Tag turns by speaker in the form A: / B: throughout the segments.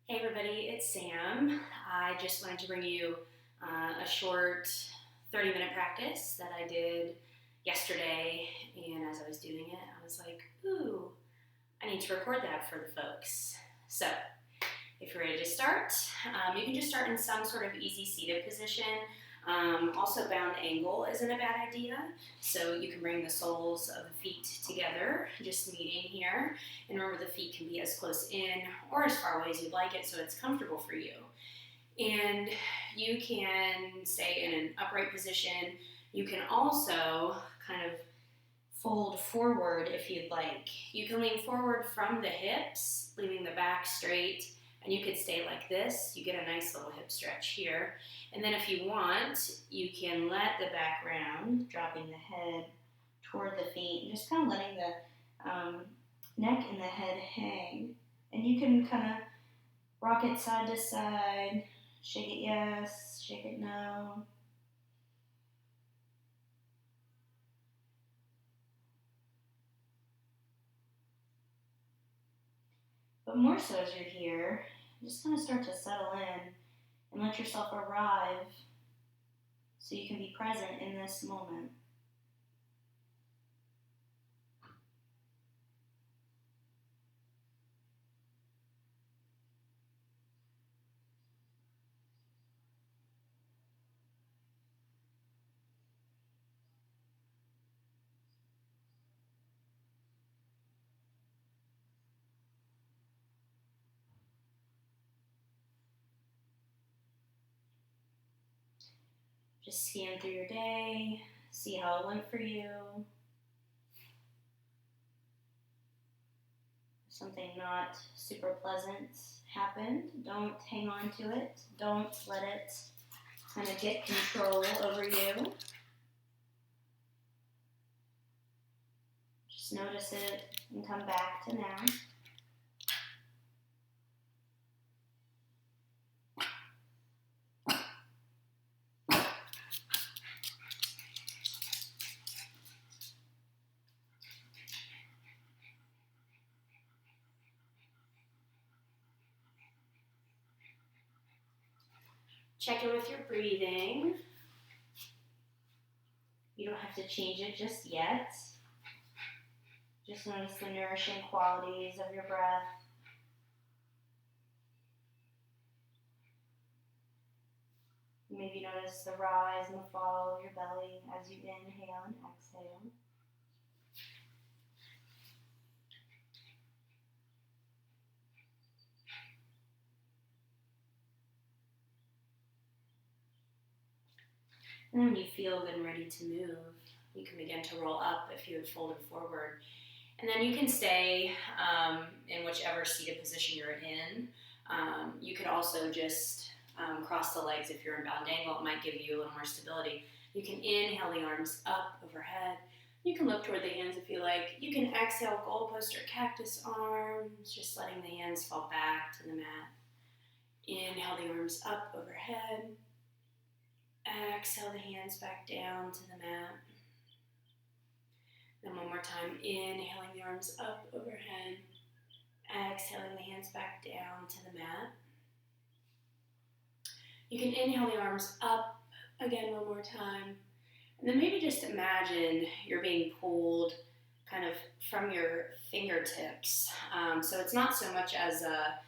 A: Hey everybody, it's Sam. I just wanted to bring you a short 30-minute practice that I did yesterday, and as I was doing it, I was like, ooh, I need to record that for the folks. So, if you're ready to start, you can just start in some sort of easy seated position. Also, bound angle isn't a bad idea, so you can bring the soles of the feet together, just meeting here. And remember, the feet can be as close in or as far away as you'd like it, so it's comfortable for you. And you can stay in an upright position. You can also kind of fold forward if you'd like. You can lean forward from the hips, leaving the back straight, and you could stay like this. You get a nice little hip stretch here. And then if you want, you can let the back round, dropping the head toward the feet, and just kind of letting the neck and the head hang. And you can kind of rock it side to side, shake it yes, shake it no. But more so as you're here, just kind of start to settle in and let yourself arrive so you can be present in this moment. Just scan through your day, see how it went for you. If something not super pleasant happened, don't hang on to it. Don't let it kind of get control over you. Just notice it and come back to now. Check in with your breathing. You don't have to change it just yet. Just notice the nourishing qualities of your breath. Maybe notice the rise and the fall of your belly as you inhale and exhale. And then when you feel good and ready to move, you can begin to roll up if you had folded forward. And then you can stay in whichever seated position you're in. You could also just cross the legs if you're in bound angle. It might give you a little more stability. You can inhale the arms up overhead. You can look toward the hands if you like. You can exhale goalpost or cactus arms, just letting the hands fall back to the mat. Inhale the arms up overhead. Exhale the hands back down to the mat. Then one more time, inhaling the arms up overhead. Exhaling the hands back down to the mat. You can inhale the arms up again one more time. And then maybe just imagine you're being pulled kind of from your fingertips. So it's not so much as a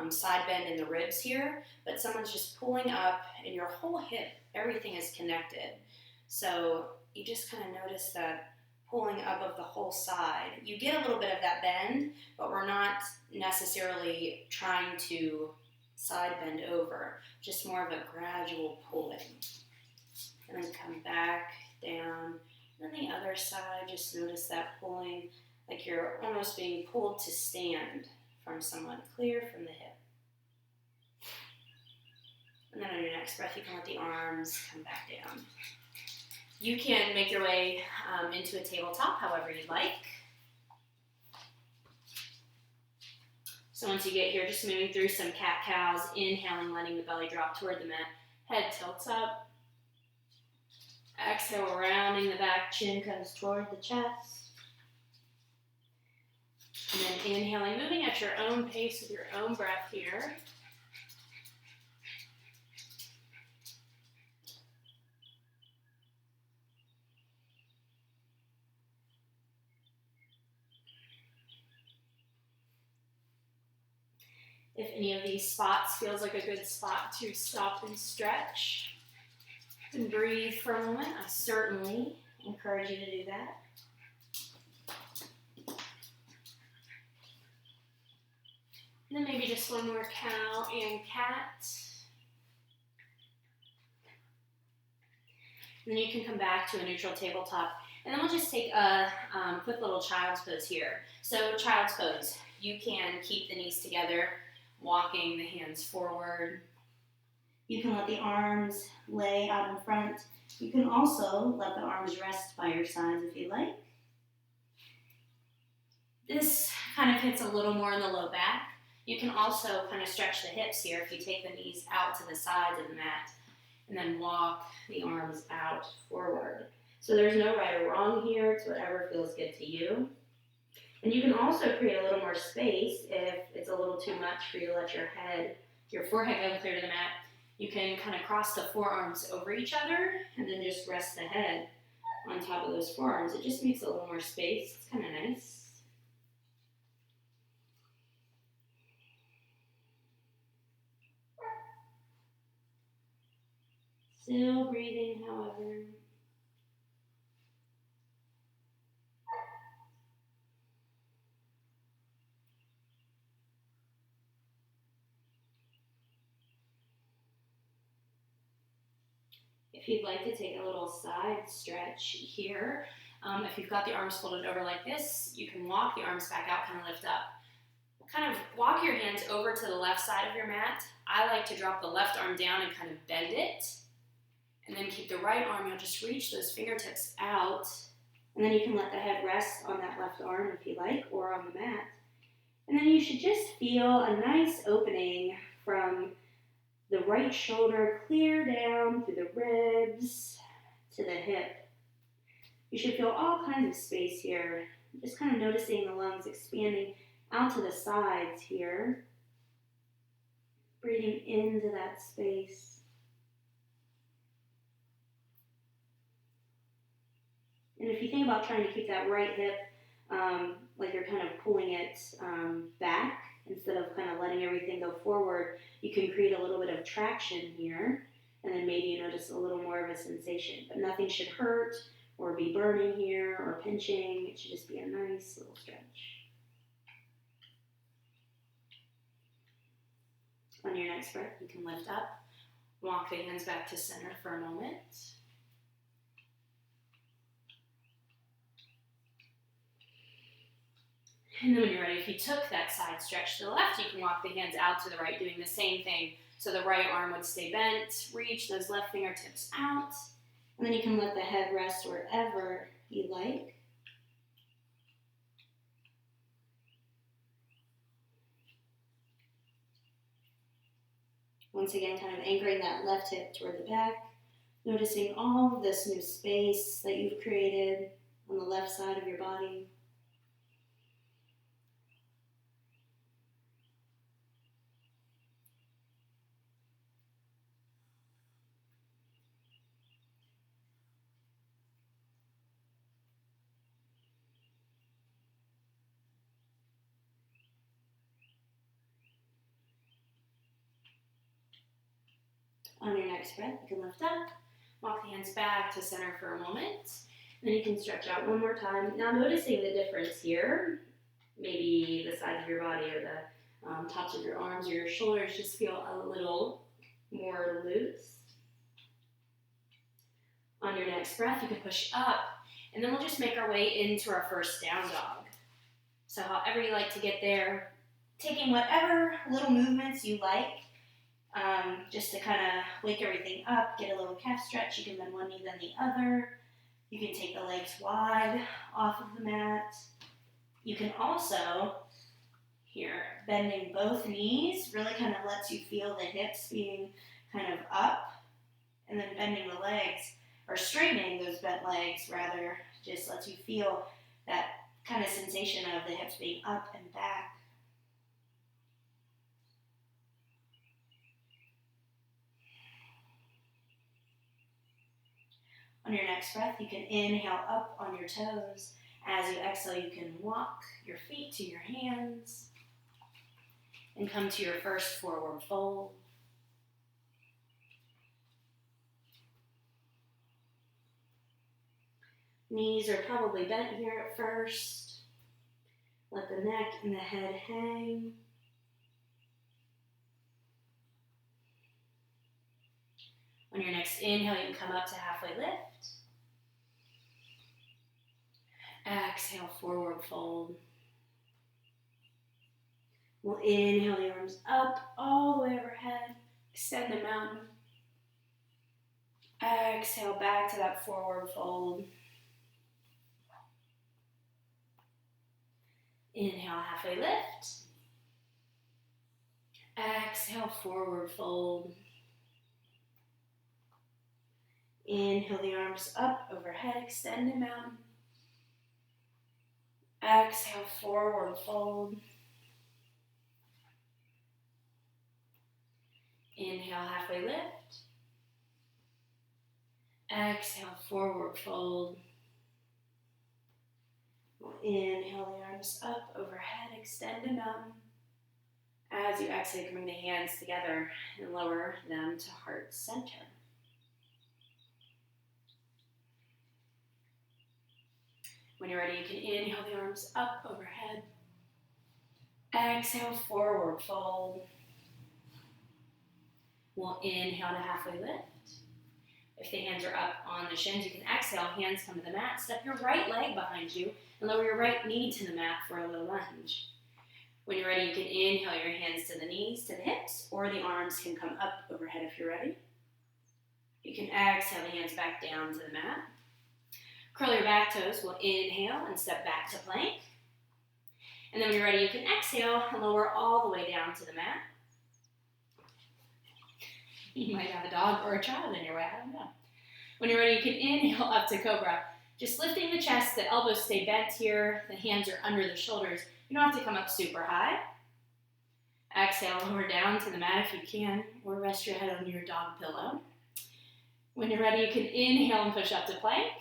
A: side bend in the ribs here, but someone's just pulling up and your whole hip, everything is connected. So you just kind of notice that pulling up of the whole side. You get a little bit of that bend, but we're not necessarily trying to side bend over, just more of a gradual pulling. And then come back, down, and then the other side, just notice that pulling, like you're almost being pulled to stand from someone, clear from the hip. And then on your next breath, you can let the arms come back down. You can make your way into a tabletop however you'd like. So once you get here, just moving through some cat-cows, inhaling, letting the belly drop toward the mat. Head tilts up. Exhale, rounding the back, chin comes toward the chest. And then inhaling, moving at your own pace with your own breath here. If any of these spots feels like a good spot to stop and stretch and breathe for a moment, I certainly encourage you to do that. And then maybe just one more cow and cat. And then you can come back to a neutral tabletop. And then we'll just take a quick little child's pose here. So child's pose, you can keep the knees together, walking the hands forward. You can let the arms lay out in front. You can also let the arms rest by your sides if you like. This kind of hits a little more in the low back. You can also kind of stretch the hips here if you take the knees out to the sides of the mat and then walk the arms out forward. So there's no right or wrong here. It's whatever feels good to you. And you can also create a little more space if it's a little too much for you to let your forehead go clear to the mat. You can kind of cross the forearms over each other and then just rest the head on top of those forearms. It just makes a little more space. It's kind of nice. Still breathing, however. If you'd like to take a little side stretch here, if you've got the arms folded over like this, you can walk the arms back out, kind of lift up. Kind of walk your hands over to the left side of your mat. I like to drop the left arm down and kind of bend it. And then keep the right arm, you'll just reach those fingertips out. And then you can let the head rest on that left arm if you like, or on the mat. And then you should just feel a nice opening from the right shoulder clear down through the ribs to the hip. You should feel all kinds of space here. Just kind of noticing the lungs expanding out to the sides here. Breathing into that space. And if you think about trying to keep that right hip, like you're kind of pulling it back instead of kind of letting everything go forward, you can create a little bit of traction here, and then maybe you notice a little more of a sensation. But nothing should hurt or be burning here or pinching. It should just be a nice little stretch. On your next breath, you can lift up, walk the hands back to center for a moment. And then when you're ready, if you took that side stretch to the left, you can walk the hands out to the right, doing the same thing. So the right arm would stay bent, reach those left fingertips out, and then you can let the head rest wherever you like. Once again, kind of anchoring that left hip toward the back, noticing all of this new space that you've created on the left side of your body. On your next breath, you can lift up, walk the hands back to center for a moment. Then you can stretch out one more time. Now noticing the difference here, maybe the sides of your body or the tops of your arms or your shoulders just feel a little more loose. On your next breath, you can push up, and then we'll just make our way into our first down dog. So however you like to get there, taking whatever little movements you like, just to kind of wake everything up, get a little calf stretch. You can bend one knee then the other. You can take the legs wide off of the mat. You can also, here, bending both knees really kind of lets you feel the hips being kind of up, and then bending the legs, or straightening those bent legs rather, just lets you feel that kind of sensation of the hips being up and back. On your next breath, you can inhale up on your toes. As you exhale, you can walk your feet to your hands. and come to your first forward fold. Knees are probably bent here at first. Let the neck and the head hang. On your next inhale, you can come up to halfway lift. Exhale, forward fold. We'll inhale the arms up all the way overhead. Extend the mountain. Exhale back to that forward fold. Inhale, halfway lift. Exhale, forward fold. Inhale the arms up overhead, extend the mountain. Exhale, forward fold. Inhale, halfway lift. Exhale, forward fold. We'll inhale the arms up overhead, extend the mountain. As you exhale, you can bring the hands together and lower them to heart center. When you're ready, you can inhale the arms up overhead. Exhale, forward fold. We'll inhale to halfway lift. If the hands are up on the shins, you can exhale, hands come to the mat. Step your right leg behind you and lower your right knee to the mat for a low lunge. When you're ready, you can inhale your hands to the knees, to the hips, or the arms can come up overhead if you're ready. You can exhale the hands back down to the mat. Curl your back toes. We'll inhale and step back to plank. And then when you're ready, you can exhale and lower all the way down to the mat. You might have a dog or a child in your way, I don't know. When you're ready, you can inhale up to cobra. Just lifting the chest, the elbows stay bent here, the hands are under the shoulders. You don't have to come up super high. Exhale, lower down to the mat if you can, or rest your head on your dog pillow. When you're ready, you can inhale and push up to plank.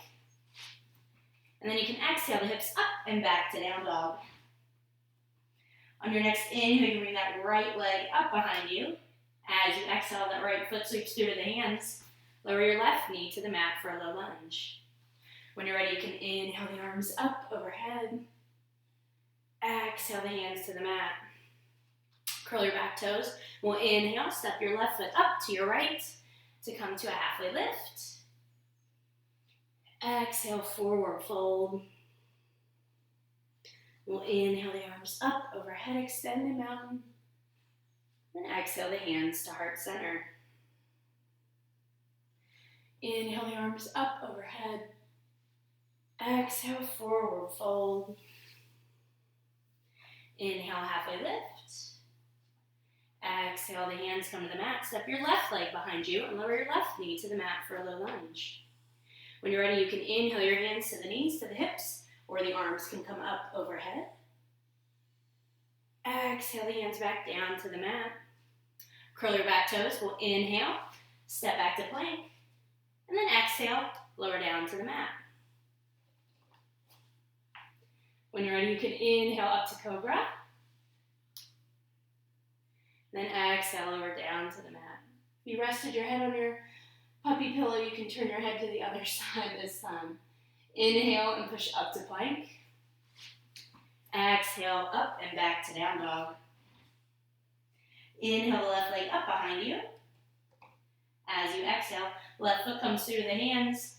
A: And then you can exhale the hips up and back to down dog. On your next inhale, you bring that right leg up behind you. As you exhale, that right foot sweeps through to the hands. Lower your left knee to the mat for a low lunge. When you're ready, you can inhale the arms up overhead. Exhale the hands to the mat. Curl your back toes. We'll inhale, step your left foot up to your right to come to a halfway lift. Exhale, forward fold. We'll inhale the arms up overhead, extend the mountain. Then exhale the hands to heart center. Inhale the arms up overhead. Exhale, forward fold. Inhale, halfway lift. Exhale, the hands come to the mat. Step your left leg behind you and lower your left knee to the mat for a low lunge. When you're ready, you can inhale your hands to the knees, to the hips, or the arms can come up overhead. Exhale the hands back down to the mat. Curl your back toes. We'll inhale, step back to plank, and then exhale, lower down to the mat. When you're ready, you can inhale up to cobra. Then exhale, lower down to the mat. If you rested your head on your puppy pillow, you can turn your head to the other side this time. Inhale and push up to plank. Exhale, up and back to down dog. Inhale the left leg up behind you. As you exhale, left foot comes through the hands.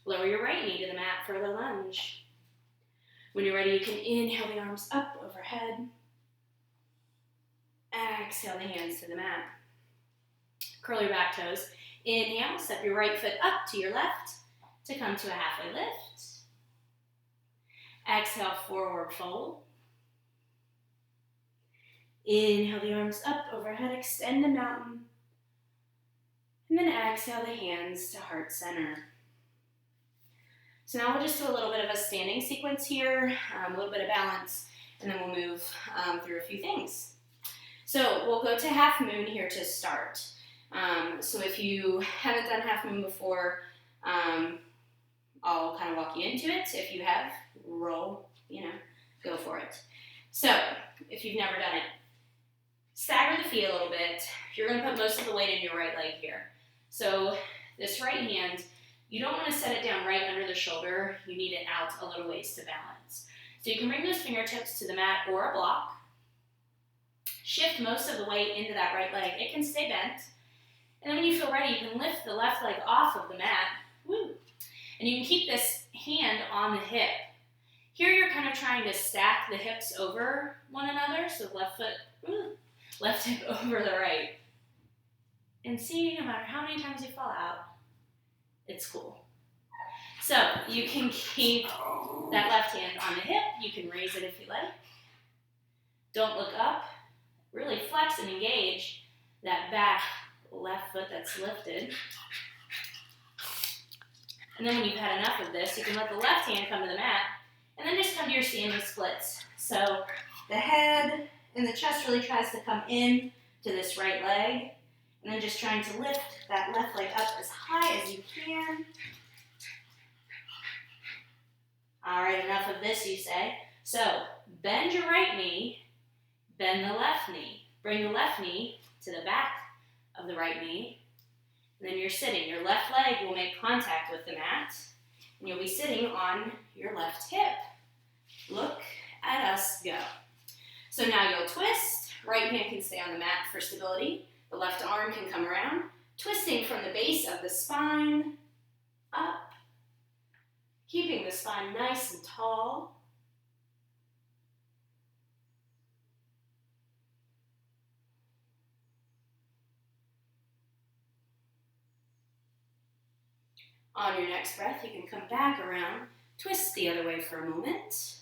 A: Lower your right knee to the mat for the lunge. When you're ready, you can inhale the arms up overhead. Exhale the hands to the mat. Curl your back toes. Inhale, step your right foot up to your left to come to a halfway lift. Exhale, forward fold. Inhale the arms up overhead, extend the mountain. And then exhale the hands to heart center. So now we'll just do a little bit of a standing sequence here, a little bit of balance, and then we'll move through a few things. So we'll go to half moon here to start. So if you haven't done half moon before, I'll kind of walk you into it. If you have, roll, go for it. So if you've never done it, iffy a little bit, you're going to put most of the weight in your right leg here. So this right hand, you don't want to set it down right under the shoulder. You need it out a little ways to balance. So you can bring those fingertips to the mat or a block. Shift most of the weight into that right leg. It can stay bent. And then when you feel ready, you can lift the left leg off of the mat. Woo. And you can keep this hand on the hip. Here you're kind of trying to stack the hips over one another. So left foot, left hip over the right. And see, no matter how many times you fall out, it's cool. So you can keep that left hand on the hip. You can raise it if you like. Don't look up. Really flex and engage that back left foot that's lifted. And then when you've had enough of this, you can let the left hand come to the mat and then just come to your standing splits. So the head and the chest really tries to come in to this right leg, and then just trying to lift that left leg up as high as you can. All right, enough of this, you say. So bend your right knee, bend the left knee. Bring the left knee to the back of the right knee. And then you're sitting. Your left leg will make contact with the mat, and you'll be sitting on your left hip. Look at us go. So now you'll twist. Right hand can stay on the mat for stability. The left arm can come around, twisting from the base of the spine up, keeping the spine nice and tall. On your next breath, you can come back around, twist the other way for a moment.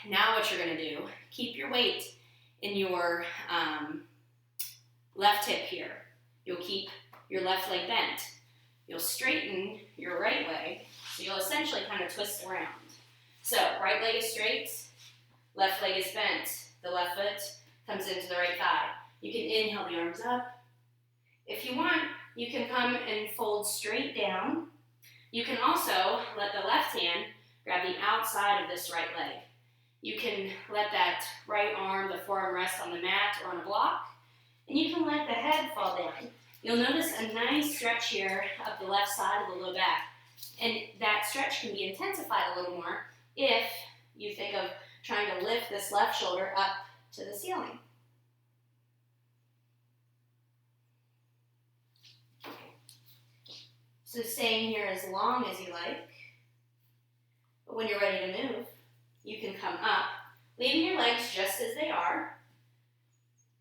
A: Now what you're going to do, keep your weight in your left hip here. You'll keep your left leg bent. You'll straighten your right leg, so you'll essentially kind of twist around. So right leg is straight, left leg is bent. The left foot comes into the right thigh. You can inhale the arms up. If you want, you can come and fold straight down. You can also let the left hand grab the outside of this right leg. You can let that right arm, the forearm, rest on the mat or on a block, and you can let the head fall down. You'll notice a nice stretch here of the left side of the low back, and that stretch can be intensified a little more if you think of trying to lift this left shoulder up to the ceiling. So staying here as long as you like, but when you're ready to move, you can come up, leaving your legs just as they are.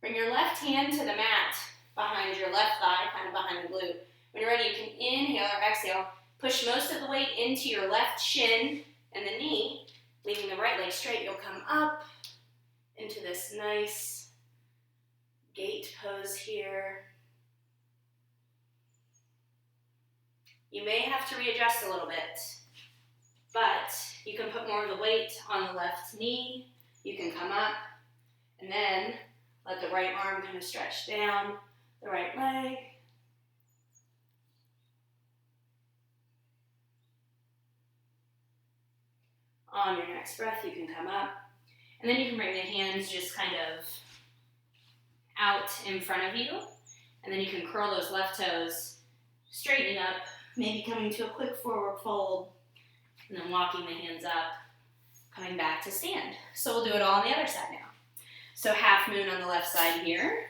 A: Bring your left hand to the mat behind your left thigh, kind of behind the glute. When you're ready, you can inhale or exhale. Push most of the weight into your left shin and the knee, leaving the right leg straight. You'll come up into this nice gate pose here. You may have to readjust a little bit, but you can put more of the weight on the left knee. You can come up and then let the right arm kind of stretch down the right leg. On your next breath, you can come up, and then you can bring the hands just kind of out in front of you, and then you can curl those left toes, straightening up, maybe coming to a quick forward fold, and then walking the hands up, coming back to stand. So we'll do it all on the other side now. So half moon on the left side here.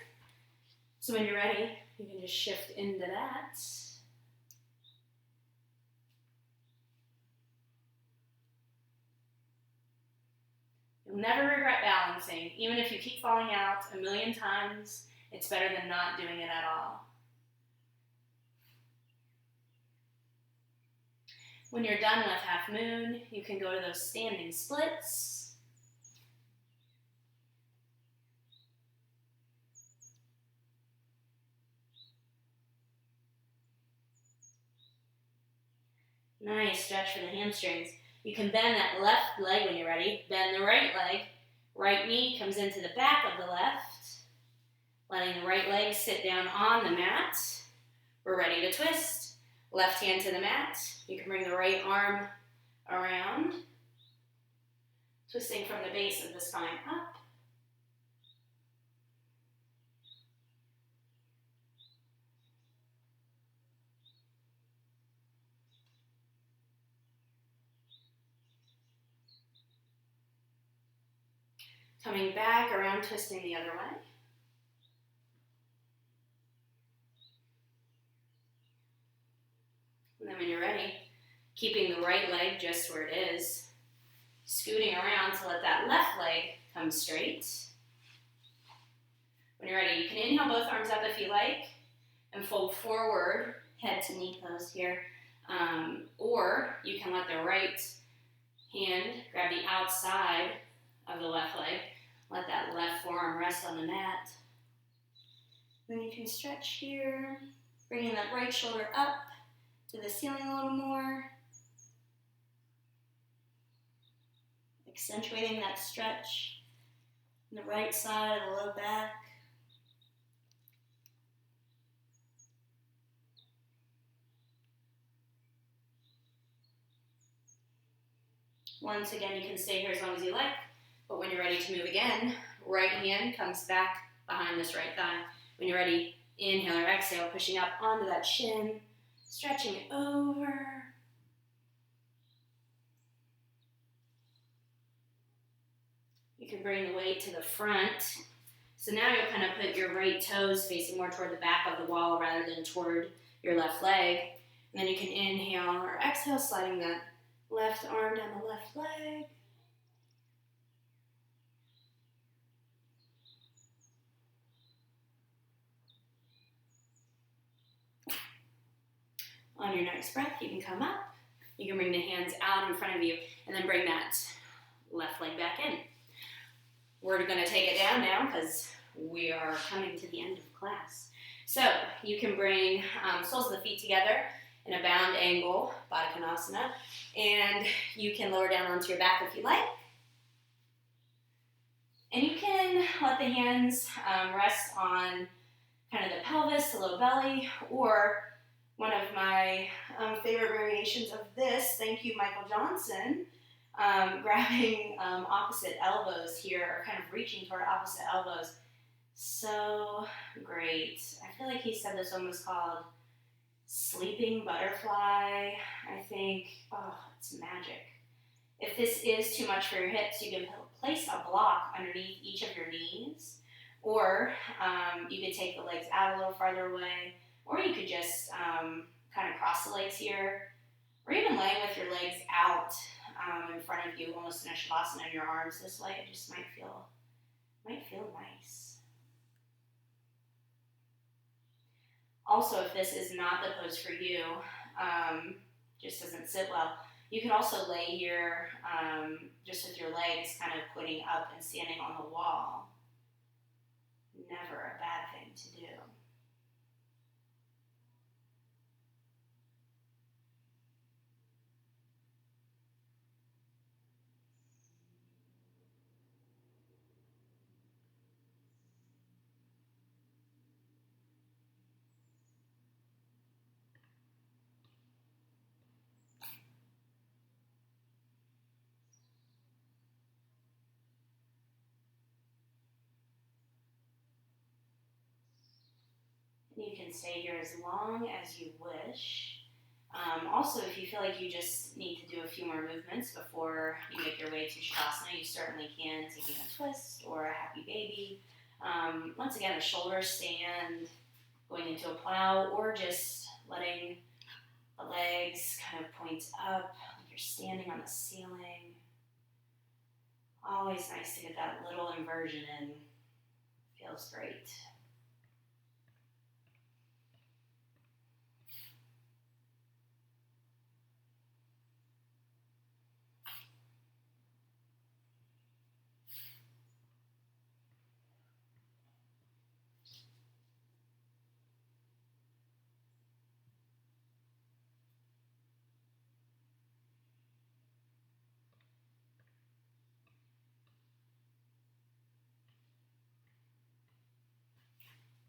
A: So when you're ready, you can just shift into that. You'll never regret balancing. Even if you keep falling out a million times, it's better than not doing it at all. When you're done with half moon, you can go to those standing splits. Nice stretch for the hamstrings. You can bend that left leg when you're ready. Bend the right leg. Right knee comes into the back of the left. Letting the right leg sit down on the mat. We're ready to twist. Left hand to the mat. You can bring the right arm around. Twisting from the base of the spine up. Coming back around, twisting the other way. And then when you're ready, keeping the right leg just where it is, scooting around to let that left leg come straight. When you're ready, you can inhale both arms up if you like, and fold forward, head to knee pose here. Or you can let the right hand grab the outside of the left leg. Let that left forearm rest on the mat. Then you can stretch here, bringing that right shoulder up to the ceiling a little more. Accentuating that stretch on the right side of the low back. Once again, you can stay here as long as you like, but when you're ready to move again, right hand comes back behind this right thigh. When you're ready, inhale or exhale, pushing up onto that shin, stretching over. You can bring the weight to the front. So now you'll kind of put your right toes facing more toward the back of the wall rather than toward your left leg. And then you can inhale or exhale, sliding that left arm down the left leg. On your next breath, you can come up. You can bring the hands out in front of you and then bring that left leg back in. We're going to take it down now because we are coming to the end of class. So you can bring soles of the feet together in a bound angle, Baddha Konasana, and you can lower down onto your back if you like. And you can let the hands rest on kind of the pelvis, the low belly, or one of my favorite variations of this, thank you Michael Johnson, grabbing opposite elbows here, or kind of reaching toward opposite elbows. So great. I feel like he said this one was called Sleeping Butterfly, I think. Oh, it's magic. If this is too much for your hips, you can place a block underneath each of your knees, or you could take the legs out a little farther away, or you could just kind of cross the legs here, or even laying with your legs out in front of you, almost in a shavasana, and your arms this way. It just might feel nice. Also, if this is not the pose for you, just doesn't sit well, you can also lay here just with your legs kind of pointing up and standing on the wall. Never a bad thing to do. You can stay here as long as you wish. Also, if you feel like you just need to do a few more movements before you make your way to Shavasana, you certainly can, taking a twist or a happy baby. Once again, a shoulder stand, going into a plow, or just letting the legs kind of point up, like you're standing on the ceiling. Always nice to get that little inversion in. Feels great.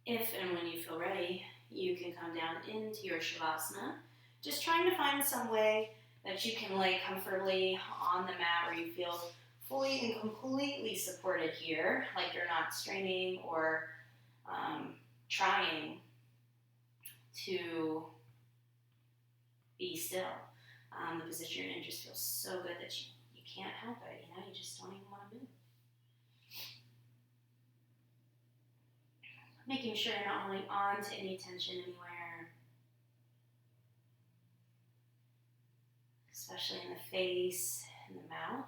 A: If and when you feel ready, you can come down into your Shavasana, just trying to find some way that you can lay comfortably on the mat where you feel fully and completely supported here, like you're not straining or trying to be still. The position you're in just feels so good that you can't help it, you just don't even want to move. Making sure you're not holding on to any tension anywhere, especially in the face and the mouth.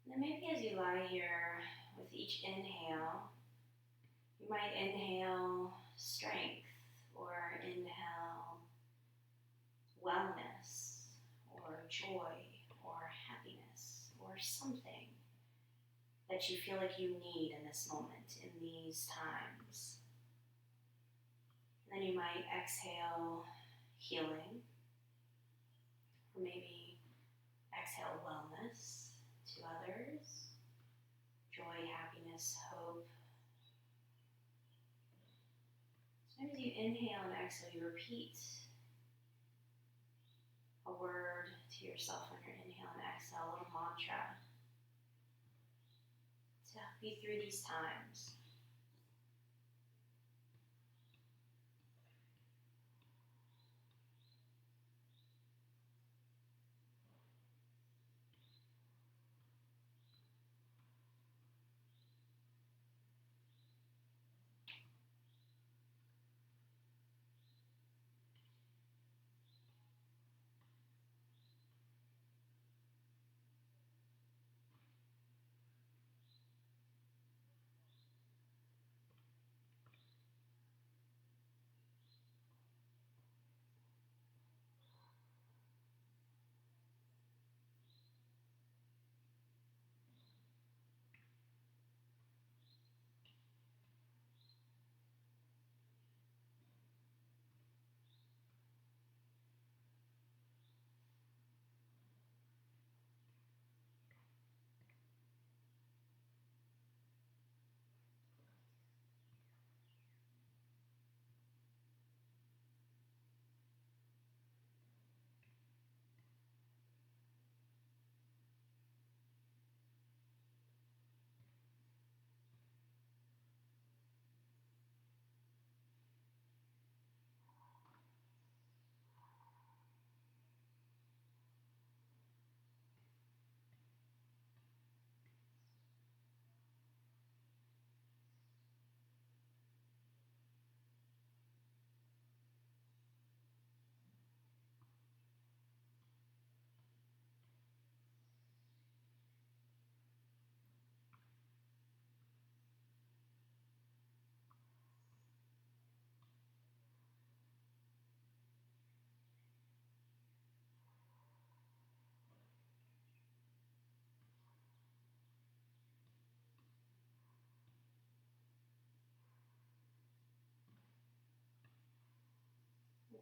A: And then maybe as you lie here, with each inhale, you might inhale strength or inhale wellness or joy or happiness or something that you feel like you need in this moment, in these times. And then you might exhale healing, or maybe exhale wellness to others, joy, happiness, hope. So maybe as you inhale and exhale, you repeat a word to yourself on your inhale and exhale, a little mantra to help you through these times.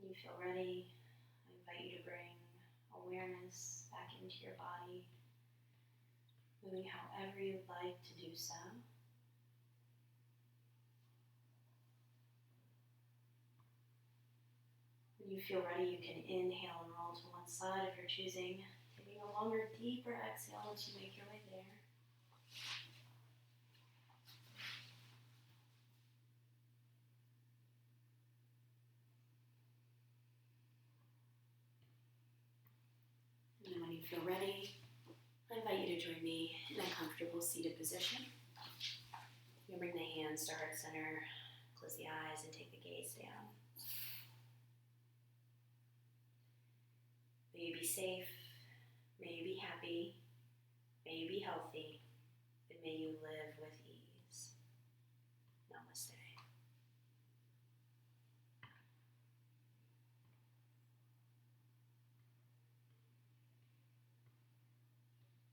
A: When you feel ready, I invite you to bring awareness back into your body, moving however you'd like to do so. When you feel ready, you can inhale and roll to one side if you're choosing, taking a longer, deeper exhale once you make your way there. And then when you feel ready, I invite you to join me in a comfortable seated position. You bring the hands to heart center, close the eyes, and take the gaze down. May you be safe, may you be happy, may you be healthy, and may you live with